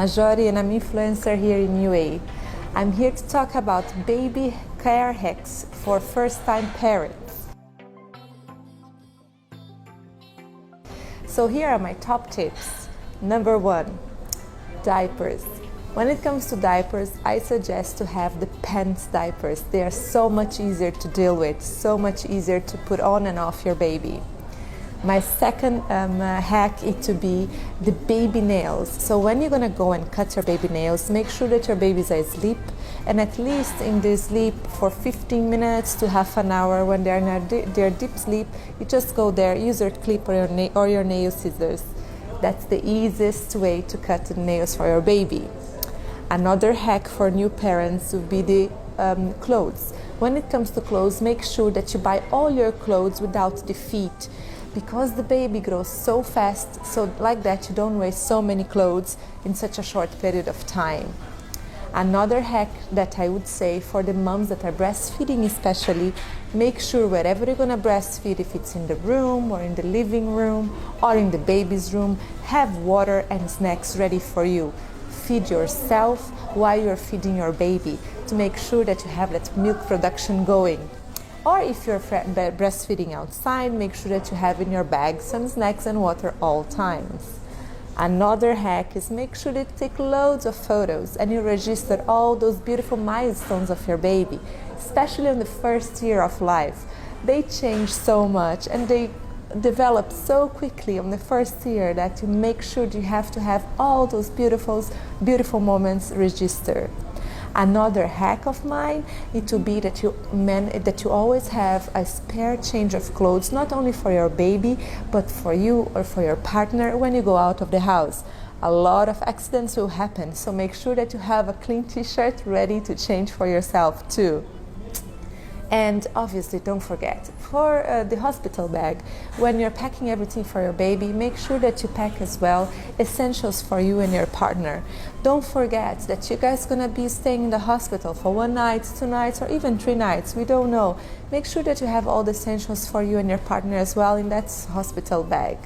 Majori and I'm influencer here in UAE. I'm here to talk about baby care hacks for first-time parents. So here are my top tips. Number 1, diapers. When it comes to diapers, I suggest to have the pants diapers. They are so much easier to deal with, so much easier to put on and off your baby. My second hack is to be the baby nails. So when you're gonna go and cut your baby nails, make sure that your babies are asleep, and at least in their sleep for 15 minutes to half an hour. When they're in their deep sleep, you just go there, use your clip or your nail scissors. That's the easiest way to cut the nails for your baby. Another hack for new parents would be the clothes. When it comes to clothes, make sure that you buy all your clothes without the feet, because the baby grows so fast, so like that you don't waste so many clothes in such a short period of time. Another hack that I would say for the moms that are breastfeeding especially, make sure wherever you're gonna breastfeed, if it's in the room or in the living room or in the baby's room, have water and snacks ready for you. Feed yourself while you're feeding your baby to make sure that you have that milk production going. Or if you're breastfeeding outside, make sure that you have in your bag some snacks and water all times. Another hack is make sure that you take loads of photos and you register all those beautiful milestones of your baby, especially in the first year of life. They change so much and they develop so quickly on the first year that you make sure you have to have all those beautiful moments registered. Another hack of mine is to be that you always have a spare change of clothes, not only for your baby, but for you or for your partner when you go out of the house. A lot of accidents will happen, so make sure that you have a clean t-shirt ready to change for yourself too. And obviously, don't forget, for the hospital bag, when you're packing everything for your baby, make sure that you pack as well essentials for you and your partner. Don't forget that you guys gonna be staying in the hospital for 1 night, 2 nights, or even 3 nights. We don't know. Make sure that you have all the essentials for you and your partner as well in that hospital bag.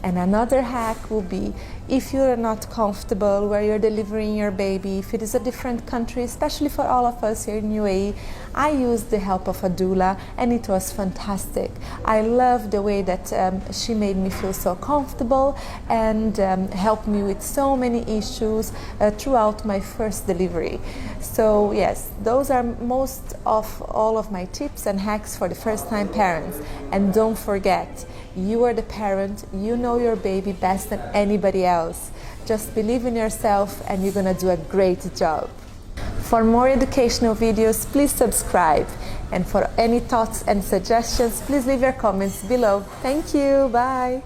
And another hack will be, if you're not comfortable where you're delivering your baby, if it is a different country, especially for all of us here in UAE, I used the help of a doula and it was fantastic. I love the way that she made me feel so comfortable and helped me with so many issues throughout my first delivery. So yes, those are most of all of my tips and hacks for the first-time parents. And don't forget, you are the parent, you know your baby best than anybody else. Just believe in yourself and you're gonna do a great job. For more educational videos, please subscribe. And for any thoughts and suggestions, please leave your comments below. Thank you, bye.